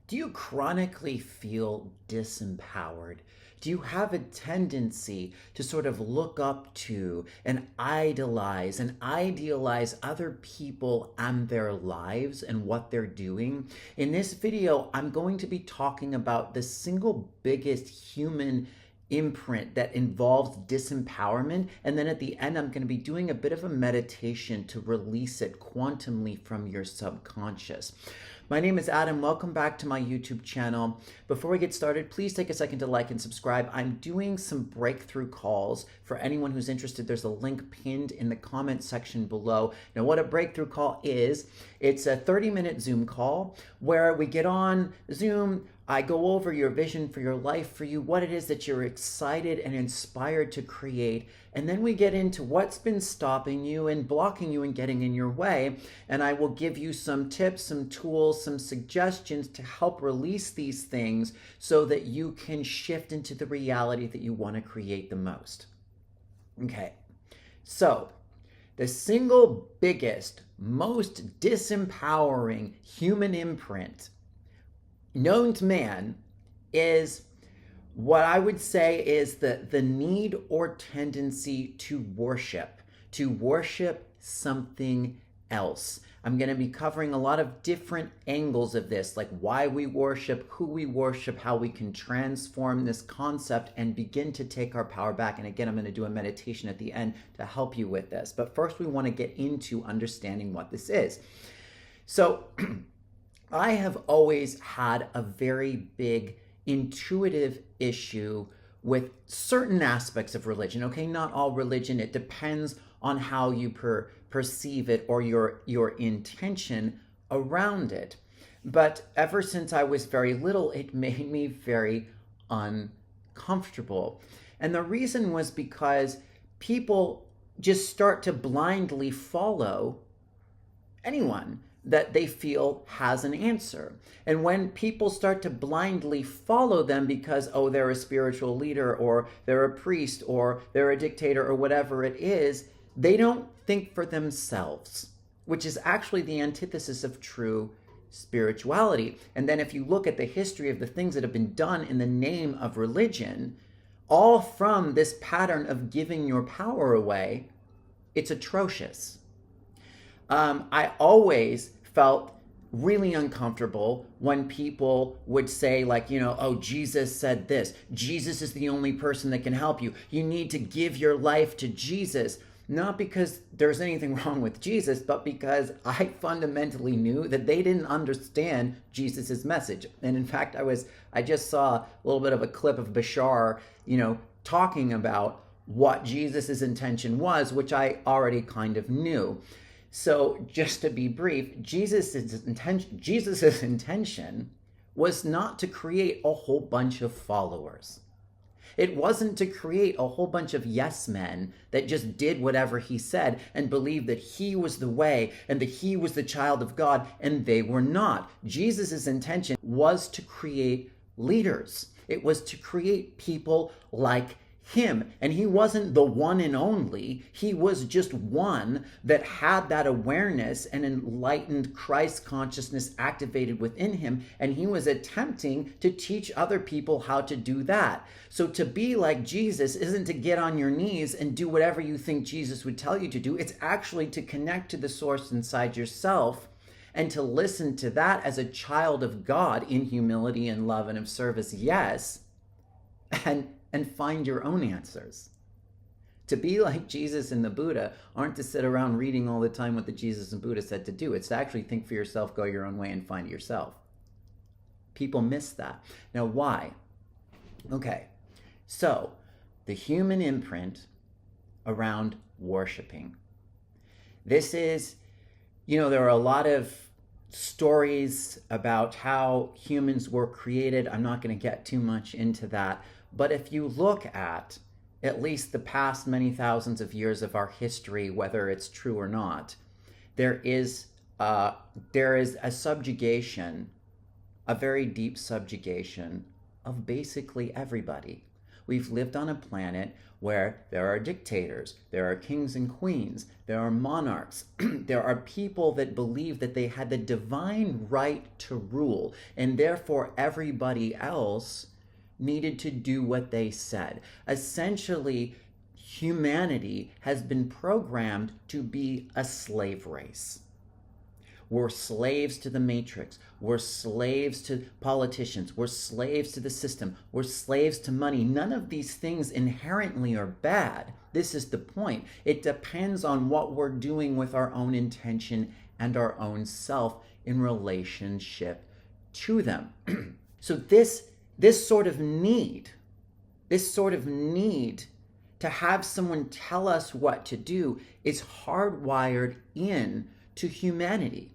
Do you chronically feel disempowered? Do you have a tendency to sort of look up to and idealize other people and their lives and what they're doing? In this video, I'm going to be talking about the single biggest human imprint that involves disempowerment. And then at the end, I'm going to be doing a bit of a meditation to release it quantumly from your subconscious. My name is Adam. Welcome back to my YouTube channel. Before we get started, please take a second to like and subscribe. I'm doing some breakthrough calls for anyone who's interested. There's a link pinned in the comment section below. Now, what a breakthrough call is, it's a 30-minute Zoom call where we get on Zoom. I go over your vision for your life, for you, what it is that you're excited and inspired to create. And then we get into what's been stopping you and blocking you and getting in your way. And I will give you some tips, some tools, some suggestions to help release these things so that you can shift into the reality that you want to create the most. Okay, so the single biggest, most disempowering human imprint known to man is what I would say is the need or tendency to worship something else. I'm going to be covering a lot of different angles of this, like why we worship, who we worship, how we can transform this concept and begin to take our power back. And again, I'm going to do a meditation at the end to help you with this. But first, we want to get into understanding what this is. So I have always had a very big intuitive issue with certain aspects of religion. Okay, not all religion. It depends on how you perceive it or your intention around it. But ever since I was very little, it made me very uncomfortable. And the reason was because people just start to blindly follow anyone that they feel has an answer. And when people start to blindly follow them because, oh, they're a spiritual leader or they're a priest or they're a dictator or whatever it is, they don't think for themselves, which is actually the antithesis of true spirituality. And then if you look at the history of the things that have been done in the name of religion, all from this pattern of giving your power away, it's atrocious. I always felt really uncomfortable when people would say like, oh, Jesus said this. Jesus is the only person that can help you. You need to give your life to Jesus. Not because there's anything wrong with Jesus, but because I fundamentally knew that they didn't understand Jesus's message. And in fact, I just saw a little bit of a clip of Bashar, talking about what Jesus's intention was, which I already kind of knew. So just to be brief, Jesus's intention was not to create a whole bunch of followers. It wasn't to create a whole bunch of yes men that just did whatever he said and believed that he was the way and that he was the child of God, and they were not. Jesus's intention was to create leaders. It was to create people like him. And he wasn't the one and only. He was just one that had that awareness and enlightened Christ consciousness activated within him. And he was attempting to teach other people how to do that. So to be like Jesus isn't to get on your knees and do whatever you think Jesus would tell you to do. It's actually to connect to the source inside yourself and to listen to that as a child of God in humility and love and of service, yes, and find your own answers. To be like Jesus and the Buddha aren't to sit around reading all the time what the Jesus and Buddha said to do. It's to actually think for yourself, go your own way, and find it yourself. People miss that. Now, why? Okay, so the human imprint around worshiping. This is, there are a lot of stories about how humans were created. I'm not going to get too much into that. But if you look at least the past many thousands of years of our history, whether it's true or not, there is a subjugation, a very deep subjugation of basically everybody. We've lived on a planet where there are dictators, there are kings and queens, there are monarchs, there are people that believe that they had the divine right to rule, and therefore everybody else needed to do what they said. Essentially, humanity has been programmed to be a slave race. We're slaves to the matrix. We're slaves to politicians. We're slaves to the system. We're slaves to money. None of these things inherently are bad. This is the point. It depends on what we're doing with our own intention and our own self in relationship to them. So this sort of need to have someone tell us what to do is hardwired in to humanity.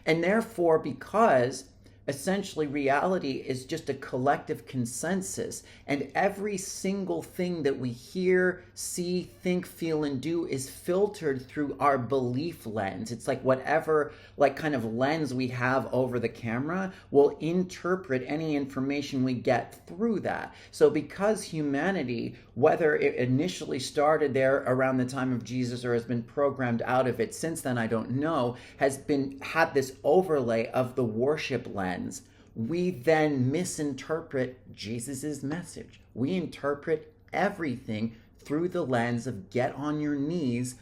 And therefore, because essentially reality is just a collective consensus, and every single thing that we hear, see, think, feel, and do is filtered through our belief lens. It's like whatever kind of lens we have over the camera will interpret any information we get through that. So because humanity, whether it initially started there around the time of Jesus or has been programmed out of it since then, I don't know, had this overlay of the worship lens, we then misinterpret Jesus's message. We interpret everything through the lens of get on your knees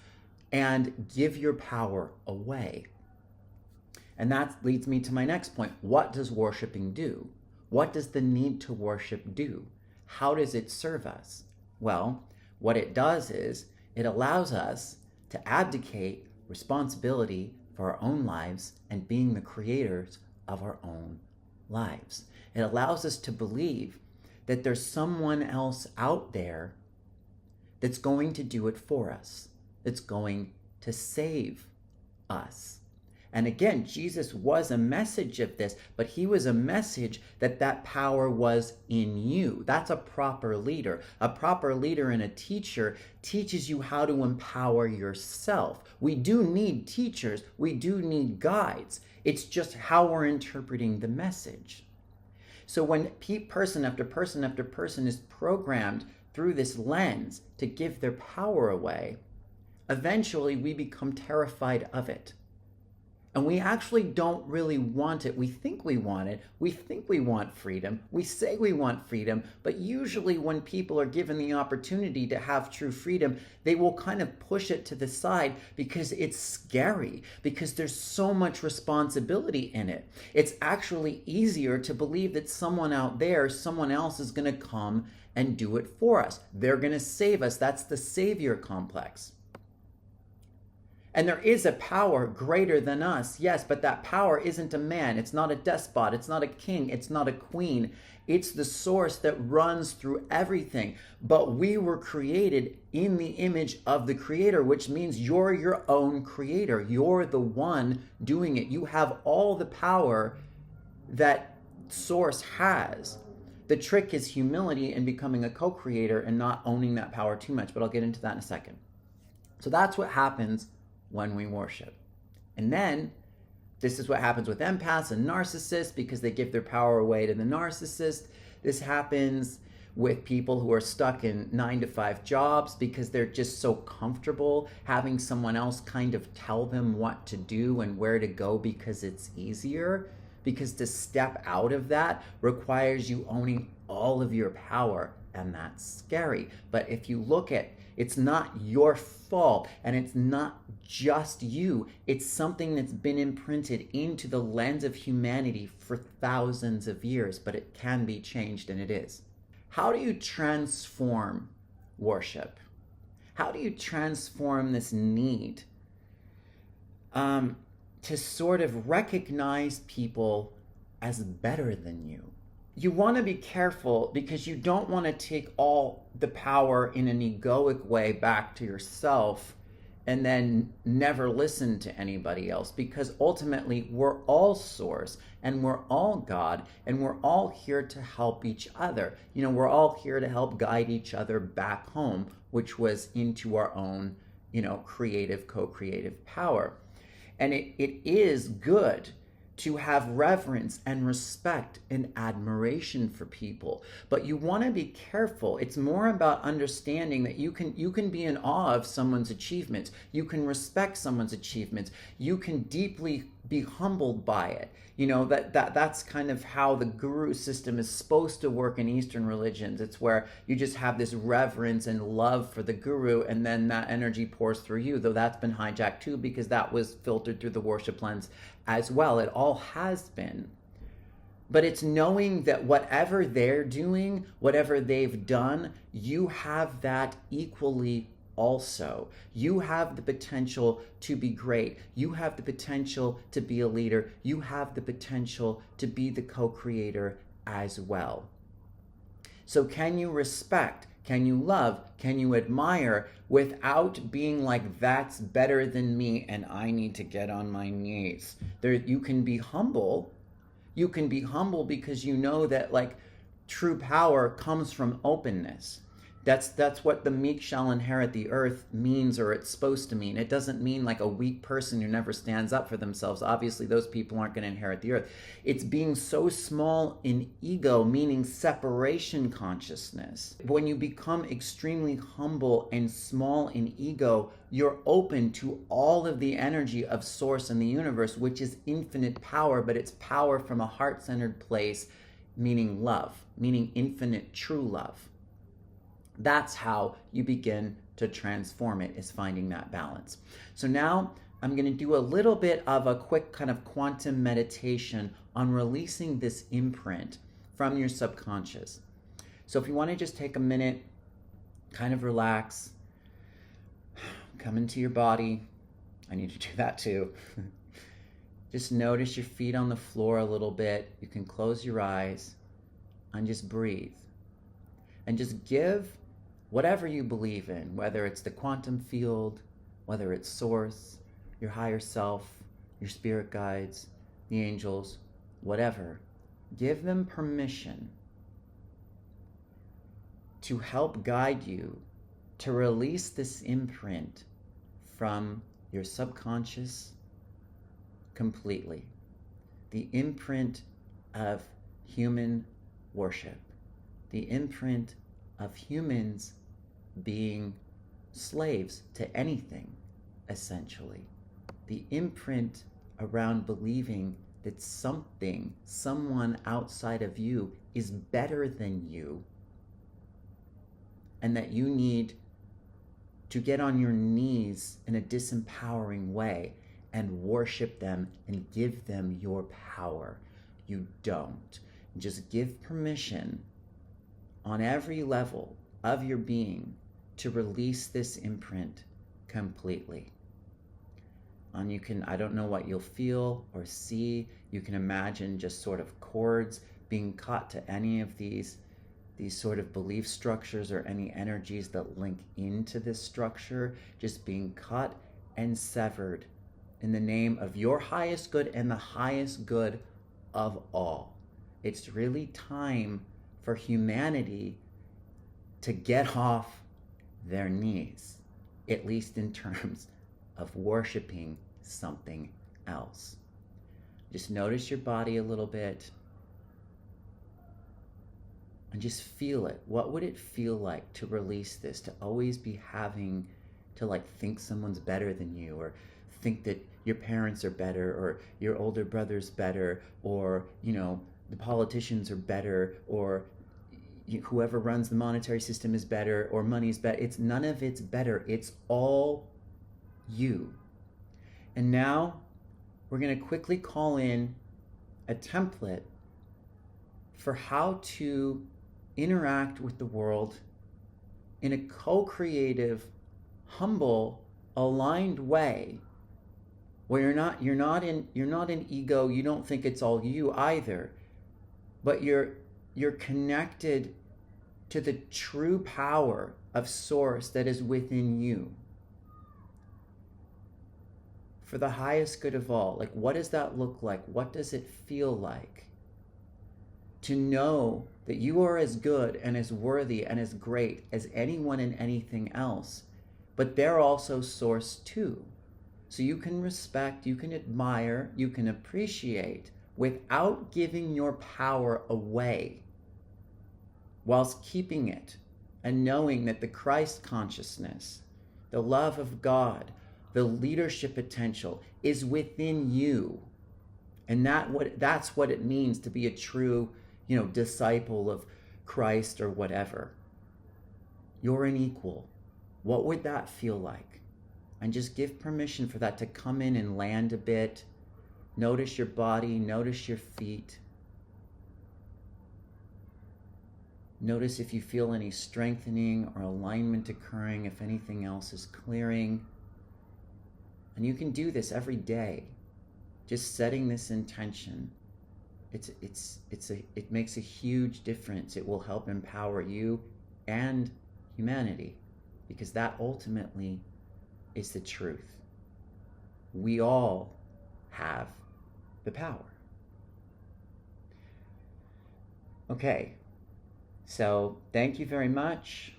and give your power away. And that leads me to my next point. What does worshiping do? What does the need to worship do? How does it serve us? Well, what it does is it allows us to abdicate responsibility for our own lives and being the creators of our own lives. It allows us to believe that there's someone else out there that's going to do it for us, that's going to save us. And again, Jesus was a message of this, but he was a message that power was in you. That's a proper leader. A proper leader and a teacher teaches you how to empower yourself. We do need teachers. We do need guides. It's just how we're interpreting the message. So when person after person after person is programmed through this lens to give their power away, eventually we become terrified of it. And we actually don't really want it. We think we want it. We think we want freedom. We say we want freedom. But usually when people are given the opportunity to have true freedom, they will kind of push it to the side because it's scary, because there's so much responsibility in it. It's actually easier to believe that someone out there, someone else is going to come and do it for us. They're going to save us. That's the savior complex. And there is a power greater than us, yes, but that power isn't a man. It's not a despot. It's not a king. It's not a queen. It's the source that runs through everything. But we were created in the image of the Creator, which means you're your own creator. You're the one doing it. You have all the power that source has. The trick is humility and becoming a co-creator and not owning that power too much, but I'll get into that in a second. So that's what happens when we worship. And then this is what happens with empaths and narcissists because they give their power away to the narcissist. This happens with people who are stuck in 9-to-5 jobs because they're just so comfortable having someone else kind of tell them what to do and where to go because it's easier. Because to step out of that requires you owning all of your power, and that's scary. But if you look at it's not your fault, and it's not just you. It's something that's been imprinted into the lens of humanity for thousands of years, but it can be changed, and it is. How do you transform worship? How do you transform this need to sort of recognize people as better than you? You want to be careful because you don't want to take all the power in an egoic way back to yourself and then never listen to anybody else, because ultimately we're all source and we're all God and we're all here to help each other. You know, we're all here to help guide each other back home, which was into our own, creative, co-creative power. And it is good to have reverence and respect and admiration for people. But you want to be careful. It's more about understanding that you can be in awe of someone's achievements. You can respect someone's achievements. You can deeply be humbled by it. You know, that's kind of how the guru system is supposed to work in Eastern religions. It's where you just have this reverence and love for the guru, and then that energy pours through you, though that's been hijacked too, because that was filtered through the worship lens as well. It all has been. But it's knowing that whatever they're doing, whatever they've done, you have that equally also. You have the potential to be great. You have the potential to be a leader. You have the potential to be the co-creator as well. So can you respect? Can you love? Can you admire without being like, that's better than me and I need to get on my knees? You can be humble. You can be humble because you know that like true power comes from openness. That's what the meek shall inherit the earth means, or it's supposed to mean. It doesn't mean like a weak person who never stands up for themselves. Obviously, those people aren't going to inherit the earth. It's being so small in ego, meaning separation consciousness. When you become extremely humble and small in ego, you're open to all of the energy of source in the universe, which is infinite power, but it's power from a heart-centered place, meaning love, meaning infinite true love. That's how you begin to transform it, is finding that balance. So now I'm going to do a little bit of a quick kind of quantum meditation on releasing this imprint from your subconscious. So if you want to just take a minute, kind of relax, come into your body. I need to do that too. Just notice your feet on the floor a little bit. You can close your eyes and just breathe. And just give whatever you believe in, whether it's the quantum field, whether it's source, your higher self, your spirit guides, the angels, whatever, give them permission to help guide you to release this imprint from your subconscious completely. The imprint of human worship, the imprint of humans being slaves to anything, essentially. The imprint around believing that someone outside of you is better than you, and that you need to get on your knees in a disempowering way and worship them and give them your power. You don't. Just give permission on every level of your being to release this imprint completely. And you can, I don't know what you'll feel or see. You can imagine just sort of cords being cut to any of these sort of belief structures or any energies that link into this structure, just being cut and severed in the name of your highest good and the highest good of all. It's really time for humanity to get off their knees, at least in terms of worshiping something else. Just notice your body a little bit and just feel it. What would it feel like to release this, to always be having to like think someone's better than you, or think that your parents are better, or your older brother's better, or, you know, the politicians are better, or whoever runs the monetary system is better, or money's better. It's none of it's better. It's all you. And now we're going to quickly call in a template for how to interact with the world in a co-creative, humble, aligned way, where you're not in ego. You don't think it's all you either, but you're connected to the true power of source that is within you for the highest good of all. Like, what does that look like? What does it feel like to know that you are as good and as worthy and as great as anyone and anything else, but they're also source too? So you can respect, you can admire, you can appreciate without giving your power away, whilst keeping it and knowing that the Christ consciousness, the love of God, the leadership potential is within you. And that's what it means to be a true, disciple of Christ or whatever. You're an equal. What would that feel like? And just give permission for that to come in and land a bit. Notice your body, notice your feet. Notice if you feel any strengthening or alignment occurring, if anything else is clearing. And you can do this every day. Just setting this intention. It makes a huge difference. It will help empower you and humanity, because that ultimately is the truth. We all have the power. Okay, so thank you very much.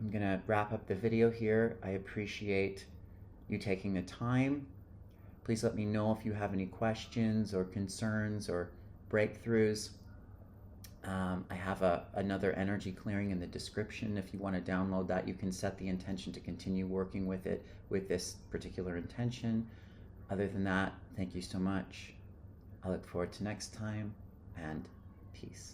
I'm gonna wrap up the video here. I appreciate you taking the time. Please let me know if you have any questions or concerns or breakthroughs. I have another energy clearing in the description. If you want to download that, you can set the intention to continue working with it with this particular intention. Other than that, thank you so much. I look forward to next time, and peace.